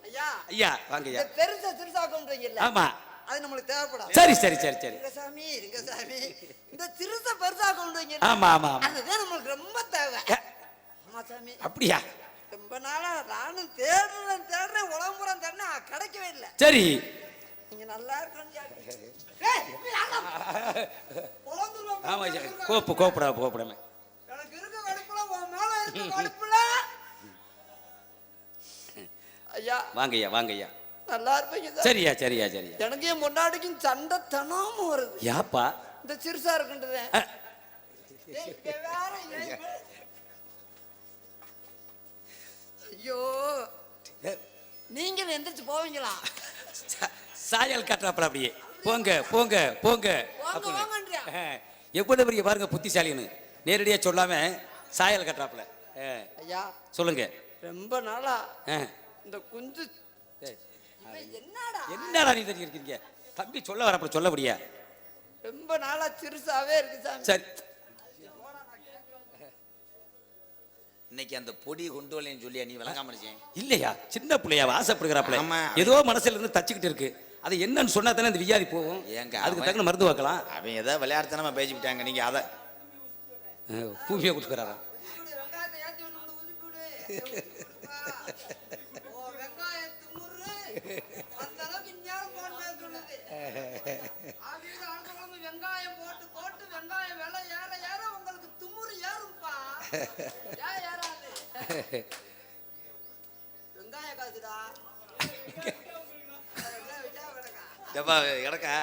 ஐயா ஐயா வாங்க ஐயா. பெருசா சிறுசா கொண்டுறீங்கல்ல, ஆமா அது நம்மளுக்கு தேவைப்படாது. சரி சரி சரி சரி சாமி இருங்க சாமி, இந்த சிறுசா பெருசா கொண்டுறீங்க. ஆமா ஆமா ஆமா. அதுதான் நம்மளுக்கு ரொம்ப தேவை. ஆமா சாமி. அப்படியா? ரொம்ப நாளா நானும் தேடுறேன் உலகம்புறம் தேடினா கிடைக்கவே இல்லை. சரி நீங்க நல்லா இருக்கணும். ஆமா கோப்படாம எனக்கு இருக்க கடுப்புல உன் மேல இருக்க கடுப்புல. ஐயா வாங்க ஐயா வாங்க ஐயா. நல்லா இருப்பீங்க. சரியா சரியா சரியா. எனக்கு என் முன்னாடிக்கும் சண்டை தனாம வருது. யாப்பா இந்த சிறுசா இருக்குன்றதே. ஐயோ நீங்க எந்திரிச்சு போவீங்களா? சாயல் கட்டுறாப்பல அப்படியே போங்க போங்க போங்க. எவ்வளவு பெரிய பாருங்க புத்திசாலின்னு நேரடியா சொல்லாம சாயல் கட்டுறாப்பல. ஐயா சொல்லுங்க. ரொம்ப நாளா இந்த குஞ்சு என்னடா நீ தெரிஞ்சிருக்கீங்க தம்பி சொல்ல வரப்ப சொல்ல முடியா? ரொம்ப நாளா சிறுசாவே இருக்கு சாமி. சரி இன்னைக்கு அந்த பொடி கொண்டு வரலன்னு சொல்லியா நீ விளங்காம இல்லையா? சின்ன பிள்ளையா ஆசைப்படுகிறாப்ல, ஏதோ மனசுல இருந்து தச்சுக்கிட்டு இருக்கு. அது என்னன்னு சொன்னா தானே இந்த வியாதி போகும். ஏங்க அதுக்கு தகுந்த மருந்து வைக்கலாம். அவன் ஏதோ விளையாட்டுத்தனமா பேசி விட்டாங்க. நீங்க அதை பூமியை கொடுத்துக்கிறாரா? வெங்காயம் போட்டு போட்டு வெங்காயம் விலை ஏற ஏற உங்களுக்கு துமுறு ஏறும்பா. வெங்காய காசுடா கிடக்கா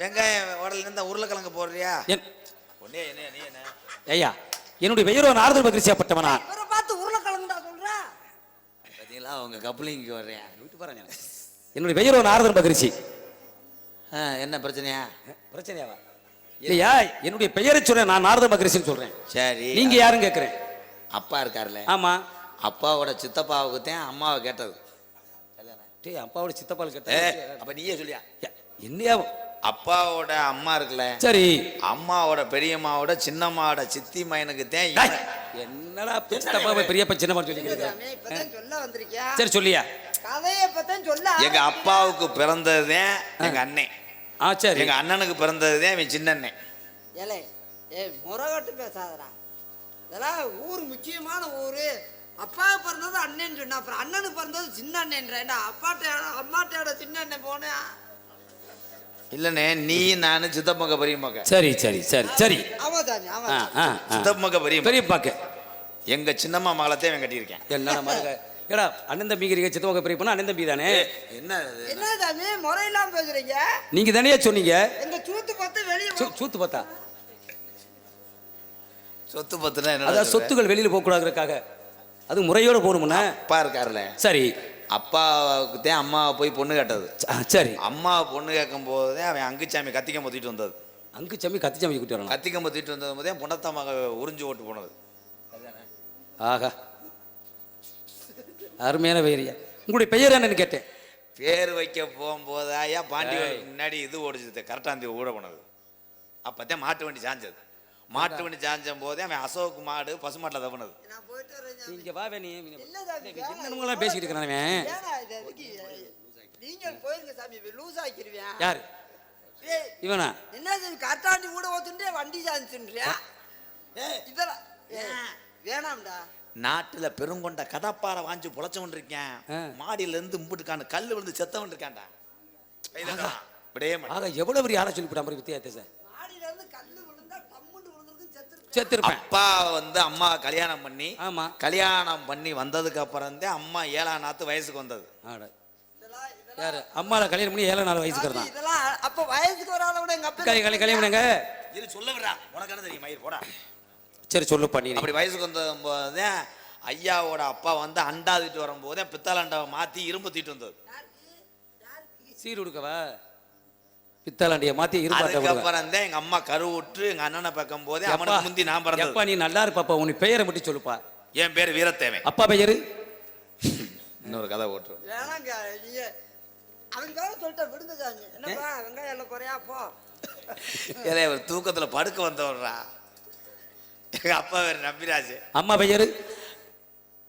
வெங்காயம் உடல இருந்தா உருளைக்கிழங்கு போடுறியா? ஒன்னே என்ன நீ என்ன ஐயா என்னுடைய பெயரோ நாரதர் மகிழ்ச்சியாப்பட்டவனா. பார்த்து உருளைக்கிழங்குடா சொல்ற. பாத்தீங்களா உங்க கப்ளிங்க்கு வர்றேன் விட்டு பாருங்க. என்னுடைய பெயரோ நாரதர் மகிழ்ச்சி. என்ன பிரச்சனையா? பிரச்சனையாவா? இல்லையா என்னுடைய பெயரை சொல்றேன், நான் நாரத மகரிஷின்னு சொல்றேன். சரி நீங்க யாரும் கேட்கிறேன்? அப்பா இருக்காருல்ல. ஆமா அப்பாவோட சித்தப்பாவுக்கு தான் அம்மாவை கேட்டது. அப்பாவோட சித்தப்பாவுக்கு கேட்ட அப்ப நீயே சொல்லியா? என்னையா? அப்பாவோட அம்மா இருக்குல்ல, சரி அம்மாவோட பெரியம்மாவோட சின்னம்மாவோட சித்தி மயனுக்கு தான். என்னடா சித்தப்பா பெரியப்பா சின்னம்மா சொல்லிக்கிறீங்க? சொல்ல வந்திருக்கியா? சரி சொல்லியா கதையை பத்தேன் சொல்ல. எங்க அப்பாவுக்கு பிறந்ததுதான் எங்க அண்ணன். சரி எங்க அண்ணனுக்கு பிறந்ததுதான் என் சின்ன அண்ணன். ஏலே முறகட்டு பேசாதடா. இதெல்லாம் ஊர் முக்கியமான ஊரு. அப்பா பிறந்தது அண்ணன் சொன்னா, அப்புறம் அண்ணனுக்கு பிறந்தது சின்ன அண்ணன். அம்மாட்டையோட சின்ன அண்ணன் போனேன். இல்லண்ணே நீ நானு சித்தப்பங்க பெரியம்மாக்க. சரி சரி சரி சரி ஆமா சாமி ஆமா. சித்தப்பங்க பெரியப்பாக்க எங்க சின்னம்மா மகளத்தையும் அவன் கட்டியிருக்கேன். என்னடா மருக ஏடா அண்ணன் தம்பிக்கிறீங்க, சித்தப்பங்க பெரியப்பா அண்ணன் தம்பி தானே. என்ன சாமி முறையெல்லாம் பேசுறீங்க? நீங்க தானே சொன்னீங்க எங்க சூத்து பார்த்து வெளியே சூத்து பார்த்தா சொத்து பத்துனா என்ன? அதாவது சொத்துக்கள் வெளியில போக கூடாதுக்காக அது முறையோட போகணும்னா. அப்பா இருக்காருல்ல, சரி அப்பாவுக்கு தான் அம்மாவை போய் பொண்ணு கேட்டது. சரி அம்மா பொண்ணு கேட்கும் போதே அவன் அங்குச்சாமி கத்திக்கம் பொத்திட்டு வந்தது. அங்குச்சாமி கத்திச்சாமி கூட்டி வரணும். கத்திக்கம் பொத்திட்டு வந்தது போதே பொண்ணத்தம்மாக உறிஞ்சு ஓட்டு போனது. ஆகா அருமையான பெயரியா. உங்களுடைய பெயர் என்னன்னு கேட்டேன். பேர் வைக்க போகும்போதாயா பாண்டி முன்னாடி இது ஓடிச்சது, கரெக்டாந்தி ஊட போனது. அப்பதான் மாட்டு வண்டி சாஞ்சது. மாட்டு வண்டி சாஞ்சும் போதே அவன் அசோக் மாடு பசுமாட்டில் தப்புனது. நீங்க வா நீ என்னென்னலாம் பேசிக்கிட்டு இருக்கிறான். நீங்க போயிருங்க சாமி, லூஸ் ஆக்கிடுவேன். யாரு இவனா? என்ன கரெக்டாண்டி கூட ஓத்துட்டே வண்டி சாஞ்சுன்றியா? இதெல்லாம் வேணாம்டா. நாட்டுல பெருங்கொண்ட கதப்பாறை வாஞ்சி பொழைச்சவன் இருக்கேன். மாடியில இருந்து இம்புட்டுக்கான கல் விழுந்து செத்தவன் இருக்கான்டா. எவ்வளவு பெரிய ஆளை சொல்லிவிட்டான் வித்தியாசத்தை சார். மாடியில இருந்து கல்லு விழுந்தா டம்முன்னு விழுந்திருக்கும், செத்துருப்பேன். அப்பா வந்து அம்மா கல்யாணம் பண்ணி, ஆமா கல்யாணம் பண்ணி வந்ததுக்கு அப்புறம் தான் அம்மா 7ஆம் நாத்து வயசுக்கு வந்தது. யாரு அம்மாவை கல்யாணம் பண்ணி 7 நாள் வயசுக்கு தான். இதெல்லாம் அப்ப வயசுக்கு வராத விட எங்க அப்பா கல்யாணம் பண்ணுங்க. இது சொல்ல விடுறா, உனக்கு என்ன தெரியும் மயிர் போடா. சரி சொல்லு பண்ணி. அப்படி வயசுக்கு வந்த போதே ஐயாவோட அப்பா வந்து அண்டா தூக்கிட்டு வரும்போதே பித்தளை அண்டாவை மாத்தி இரும்பு தூக்கிட்டு வந்தது. சீர் உடுக்கவா பித்தளாண்டிய மாத்தி இரும்பு. அதுக்கப்புறம் தான் எங்க அம்மா கருவுற்று எங்க அண்ணனை பார்க்கும் போதே அவனுக்கு முந்தி நான் பிறந்தது. அப்பா நீ நல்லா இருப்பாப்பா, உன் பெயரை மட்டும் சொல்லுப்பா. என் பேர் வீரத்தேவன். அப்பா பெயரு இன்னொரு கதை ஓட்டு. வேணாங்க நீங்க அவங்க சொல்லிட்ட விடுங்க சாமி. என்னப்பா வெங்காயம் எல்லாம் குறையா போ. ஏலே ஒரு தூக்கத்துல படுக்க வந்தவர்றா. எங்க அப்பா பேர் நம்பிராஜ். அம்மா பெயரு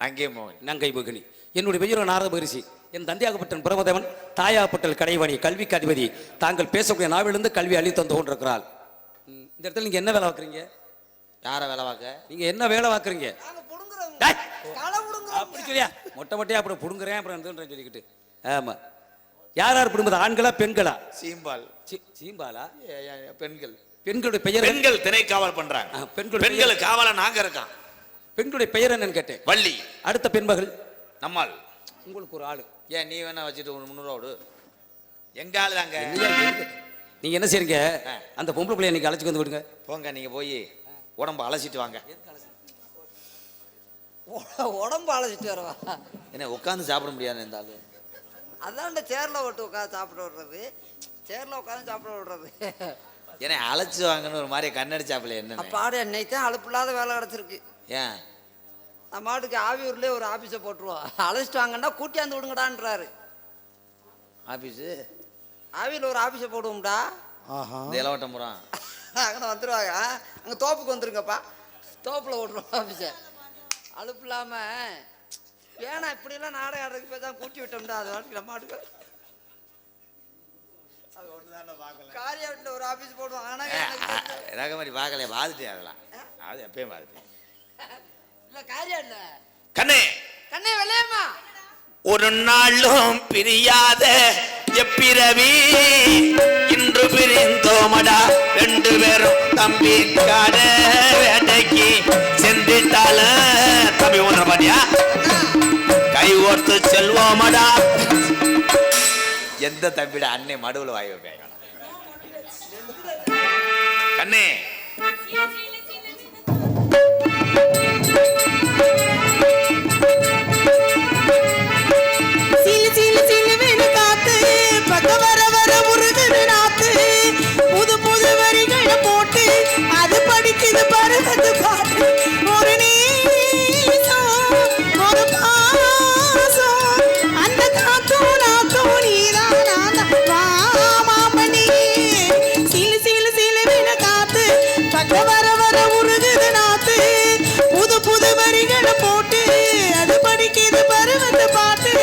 அங்கே மோகன் நங்கை மோகினி. என்னுடைய பெயரோ நாரத மகரிஷி. என் தந்தையாகப்பட்டன் பிரமதேவன், தாயாகப்பட்டல் கடைவாணி, கல்விக்கு அதிபதி. தாங்கள் பேசக்கூடிய நாவிலிருந்து கல்வி அள்ளி தந்து கொண்டிருக்கிறாள். இந்த இடத்துல நீங்க என்ன வேலை பார்க்குறீங்க? யாரை வேலை பார்க்க? நீங்க என்ன வேலை பார்க்குறீங்க? நாங்க புடுங்குறோம். டேய், களை புடுங்குறோம். அப்படி சொல்லியா மொட்டை மொட்டையா அப்புறம் புடுங்குறேன் அப்புறம் இருந்துன்றேன் சொல்லிக்கிட்டு. ஆமா, யார் யார் புடுங்குது? ஆண்களா பெண்களா? சீம்பால். சீம்பாலா? பெண்கள். பெண்களுடைய பெயர்? பெண்கள் திணை காவல் பண்றாங்க. பெண்கள் காவல நாங்க இருக்கோம். பெண்களுடைய பெயர் என்னன்னு கேட்டேன். வள்ளி. அடுத்த பெண்மகள்? நம்மால். உங்களுக்கு ஒரு ஆளு. ஏன் நீ வேணா வச்சுட்டு 300 ரூபா எங்க ஆளு தாங்க. நீங்க என்ன செய்றீங்க? அந்த பொம்பளை பிள்ளைய நீங்க அழைச்சிட்டு வந்து விடுங்க. போங்க, நீங்க போய் உடம்பு அலசிட்டு வாங்க. உடம்பு அழைச்சிட்டு வரவா? என்ன உட்காந்து சாப்பிட முடியாது இந்த ஆளு? அதான் சேர்ல விட்டு உட்காந்து சாப்பிட விடுறது, சேர்ல உட்காந்து சாப்பிட விடுறது. ஏன்னா அழைச்சி வாங்கன்னு ஒரு மாதிரி கண்ணடிச்சாப்பில என்ன பாடு என்னை தான் அலுப்பு இல்லாத வேலை கிடச்சிருக்கு. ஏன் நம்ம மாட்டுக்கு ஆவியூர்லேயே ஒரு ஆஃபீஸை போட்டுருவோம். அழைச்சிட்டு வாங்கன்னா கூட்டியாந்து விடுங்கடான்றாரு ஆஃபீஸு. ஆவியில் ஒரு ஆஃபீஸை போடுவோம்டா. இந்த இளவட்டம்புறம் அங்கே வந்துடுவாங்க. அங்கே தோப்புக்கு வந்துருங்கப்பா, தோப்பில் விட்ருவோம் ஆஃபீஸை. அலுப்பு இல்லாமல் ஏன்னா இப்படிலாம் நாடகம் ஆடுறதுக்கு போய் தான் கூட்டி விட்டோம்டா. அது வாட்டுக்கு நம்ம மாட்டுக்கு காரியாட்டில் ஒரு ஆஃபீஸ் போடுவோம். ஆனால் ரக மாதிரி பார்க்கல, பார்த்துட்டே ஆகலாம். அது எப்பயும் பார்த்துட்டேன். இல்லை காரியாட்டில் கண்ணே கண்ணே வெள்ளையம்மா ஒரு நாளும் பிரியாத எப்பிரவி இன்று பிரிந்தோமடா. 2 பேரும் தம்பி காட வேட்டைக்கு சென்றிட்டாலும் தம்பி ஒன்ற பாட்டியா கை ஓர்த்து செல்வோமடா. எந்த தம்பிட அன்னை மடுவில் வாய் வைப்பேன் கண்ணே. புது புது வரிகளை போட்டு அது படிக்குது பருவது பாட்டு. ஒரு நேசம் ஒரு பாசம் அந்த காத்தும் நாத்தும் நீதான் மாமணி. சிலு சிலு சிலுவின காத்து பக்க வர வர உருகுது நாத்து. புது புது வரிகளை போட்டு அது படிக்குது பருவது பாட்டு.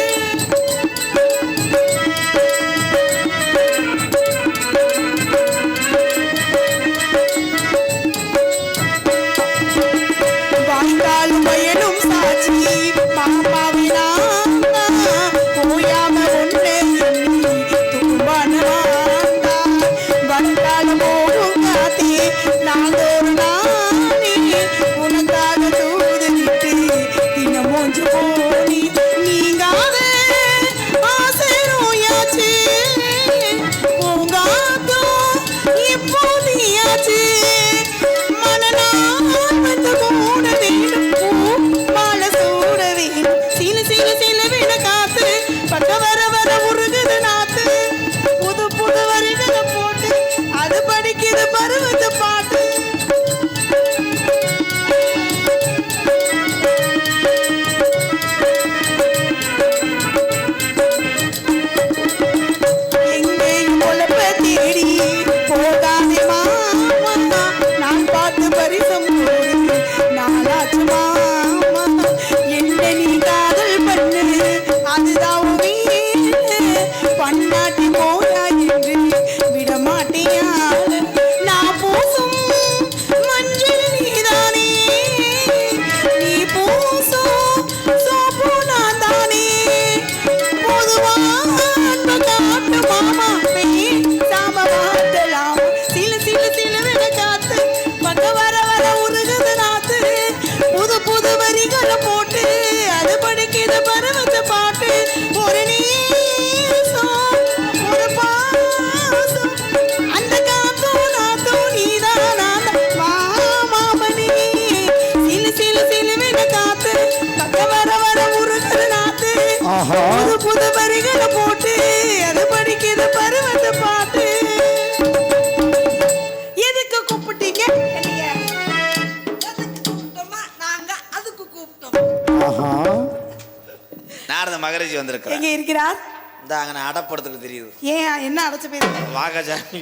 மகரிஷி வந்திருக்கிறார். எங்க இருக்கிறார்? இந்த அங்க அடப்படுத்துக்கு தெரியுது. ஏன் என்ன அடைச்சு போயிருக்கு? வாகஜானி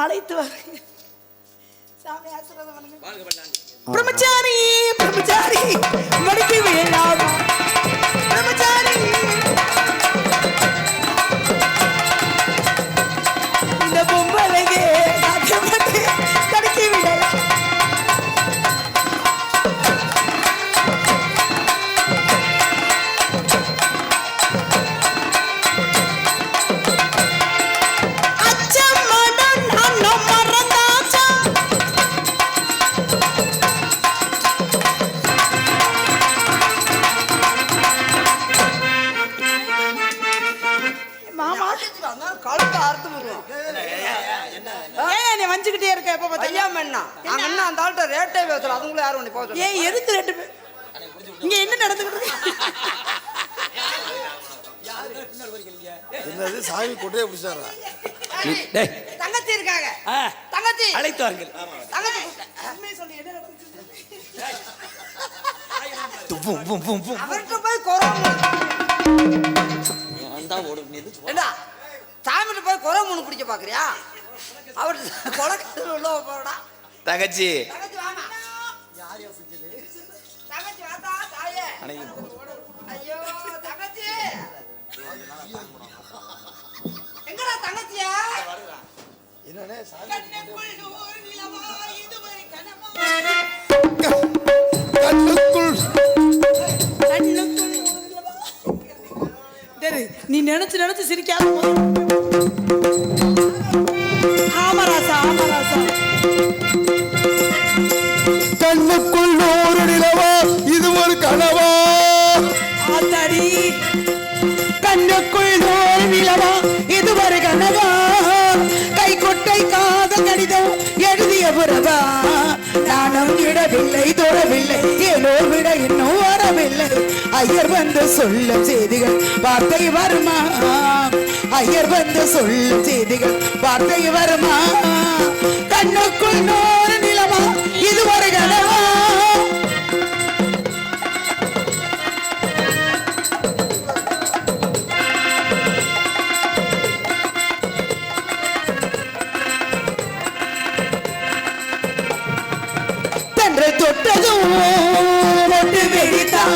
அழைத்து வர சாமி ஆசீர்வாதம் பண்ணுங்க. பிரம்மச்சாரி பிரம்மச்சாரி மடிக்கு வேள போக ஏன் எதுக்கு 2 பேர் இங்க என்ன நடந்துக்கிட்டு இருக்கு? என்னது சாமி கொட்டையை பிடிச்சாரா? டேய், தங்கச்சி இருக்காங்க ஆ, தங்கச்சி அழைத்து வாருங்கள். தங்கச்சி கூப்பிட்டேன். அவர்கிட்ட போய் ஏண்டா சாமிகிட்ட போய் குறை மூணு பிடிக்க பாக்குறியா? அவர் கொலக்கத்தில் உள்ள போறடா. தங்கச்சி தங்கச்சி வாமா. தங்கச்சி வாடா தாயே. ஐயோ தங்கச்சி. எங்கடா தங்கச்சியா? என்னண்ணே சாமி கண்ணுக்குள் நூறு நிலவா இதுவரை கனவா. கண்ணுக்குள் டேய், நீ நினைச்சு சிரிக்காத ஆமராசா கண்ணுக்குள் நூறு நிலவா இது ஒரு கனவா? ஆத்தாடி கண்ணுக்குள் நூறு நிலவா இது ஒரு கனவா? கை கொட்டை காத கடிதம் எழுதிய புறவா? நானும் விடவில்லை தொடவில்லை ஏனோ விட இன்னும் வரவில்லை. ஐயர் வந்து சொல்லும் செய்திகள் வார்த்தை வருமா? ஐயர் வந்து சொல்லும் செய்திகள் வார்த்தை வருமா? கண்ணுக்குள் நூறு நிலவா இது ஒரு கனவா? தென்றை தொட்டதும் ஒட்டு வெடித்தான்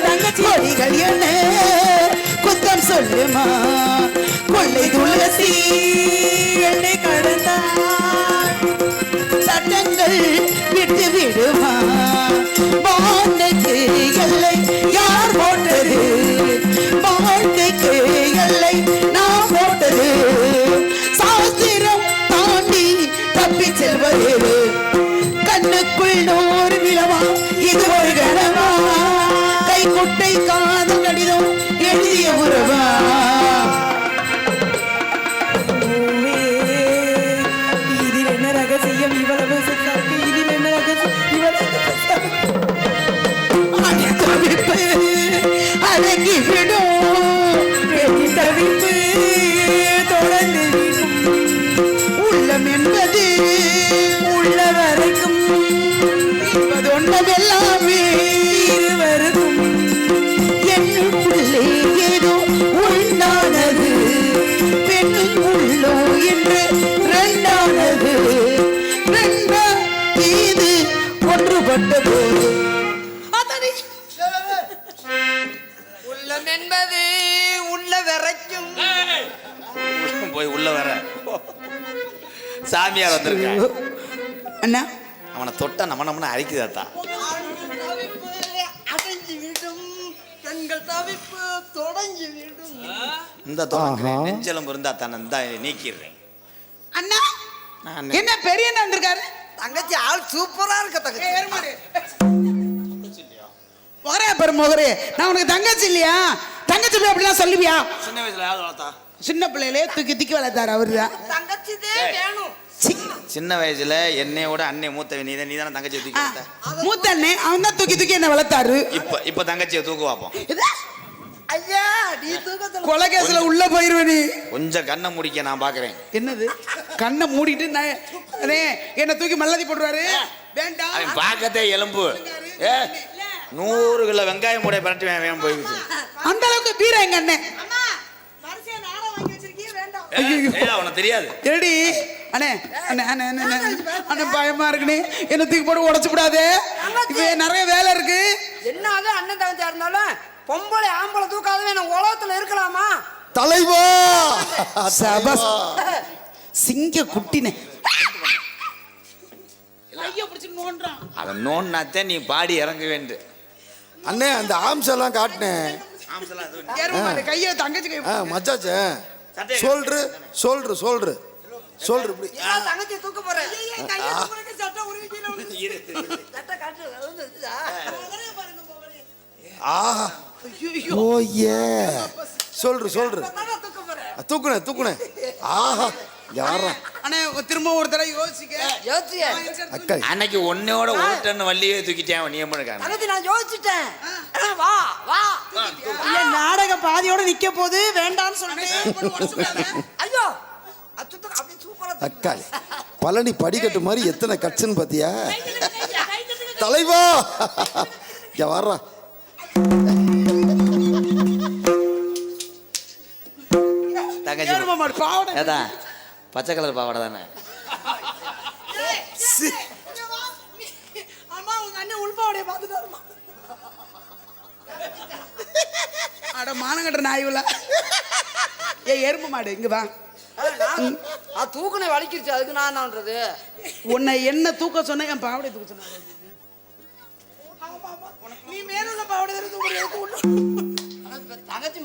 தங்கச்சி கொடிகள் என்ன குத்தம் சொல்லுமா? கொள்ளை துளசி என்னை கடந்தான் சட்டங்கள் விட்டு விடுமா? வாழ்க்கைக்கு எல்லை யார் போட்டது? வாழ்க்கைக்கு எல்லை நான் போட்டது. சாஸ்திரம் தாண்டி தப்பி செல்வது கண்ணுக்குள் நூறு நிலவா இது ஒரு கனவா? கை கொட்டை காதல் கடிதம் எழுதிய உறவா? இதில் என்ன ரகசியம் இவ்வளவு சுத்தாக்கு? இதில் என்ன ரகசியம் இவ்வளவு தவிப்பு அடங்கிவிடும் தவிப்பு தொடர்ந்து உள்ளம் என்பது உள்ள வரைக்கும் ஒன்றதெல்லாமே இருவருக்கும் என்னுள்ளே ஏதோ உண்டானது பெண்ணும் உள்ளோ என்று ரெண்டானது ரெண்டா இது ஒன்றுபட்ட போது உள்ளம் என்பது உள்ள வரைக்கும் போய் உள்ள வர சாமியார் வந்திருக்க. அண்ணா அவனை தொட்டா நம்மன்னு அரிக்குதாத்தா. தவிப்பு அடைஞ்சு விடும் பெண்கள் தவிப்பு தொடங்கி விடும். இந்த நெஞ்சலம் இருந்தா தானே இந்த நீக்கிடுறேன். அண்ணா என்ன பெரிய அண்ணா வந்திருக்காரு? தங்கச்சி ஆள் சூப்பரா இருக்க தங்கச்சி. முகரே பெரு முகரே, நான் உனக்கு தங்கச்சி இல்லையா? தங்கச்சி போய் அப்படிலாம் சொல்லுவியா? சின்ன வயசுல யாரு வளர்த்தா? சின்ன பிள்ளையிலே தூக்கி வளர்த்தாரு அவருதான். தங்கச்சிதே வேணும். சின்ன வயசுல என்னையோட அண்ணே மூத்தவ நீ தானே தங்கச்சியை தூக்கி வளர்த்த. மூத்த அண்ணன் அவன் தான் தூக்கி என்ன வளர்த்தாரு. இப்ப தங்கச்சியை தூக்கு பார்ப்போம். ஐயா நீ தூக்கத்துல கொலை கேஸ்ல உள்ள போயிருவே நீ. கொஞ்சம் கண்ணை முடிக்க நான் பாக்குறேன். என்னது கண்ணை மூடிட்டு என்ன தூக்கி மல்லாதி போடுவாரு? வேண்டாம். அவன் பார்க்கத்தே எலும்பு. 100 கிலோ வெங்காயம் மூடைய பரட்டி வேணும் போயிடுச்சு. அந்த அளவுக்கு வீர எங்க அண்ணன். உனக்கு தெரியாது. ஏடி அண்ணே அண்ணே அண்ணே அண்ணே பயமா இருக்குனே. என்ன தூக்கி போட்டு உடைச்சு விடாதே. இவே நிறைய வேலை இருக்கு. என்னது அண்ணன் தங்கச்சியா இருந்தாலும் பொம்பளை ஆம்பளை தூக்காதவே நான் உலகத்துல இருக்கலாமா? தலைவா சபஸ் சிங்க குட்டினே. அவன் நோன்னாத்தே நீ பாடி இறங்க வேண்டும். அண்ணே அந்த ஆம்ஸ் எல்லாம் காட்டினேன். கைய தங்கச்சி கை மச்சாச்சே சொல்று சொல்று சொல்று சொல்று இப்படி தங்கச்சி தூக்க போறேன். சட்டை உருவி கீழே விழுந்துச்சு. சட்டை காட்டு விழுந்துச்சா? ஆஹா ஓயே சொல்று சொல்று தூக்க போறேன். தூக்குனே தூக்குனே. ஆஹா யாரா அண்ணே திரும்ப ஒரு தடவை யோசிக்க யோசிச்சிய அக்கா அன்னைக்கு ஒன்னோட ஒரு டன் வள்ளியே தூக்கிட்டேன் நீ என்ன தங்கச்சி நான் யோசிச்சிட்டேன் வா வா இல்ல நாடக பாதியோட நிக்க போது வேண்டாம்னு சொல்லிட்டு ஐயோ அச்சுட்டு அப்படியே சூப்பரா அக்கா பழனி படிக்கட்டு மாதிரி எத்தனை கட்சுன்னு பாத்தியா தலைவா இங்க வர்றா தங்கச்சி பாவடை ஏதா பச்சை கலர் பாவாடை தானே அம்மா உங்க அண்ணன் உள்பாவடைய பார்த்துட்டு அட மானங்கட்ட நாயுல எறும்பு மாடு இங்க வா தூக்குனை வலிக்கிருச்சு அதுக்கு நான் என்னன்றது உன்னை என்ன தூக்க சொன்ன என் பாவடை தூக்க சொன்ன நீ மேல உள்ள பாவடை தூக்க தங்கச்சி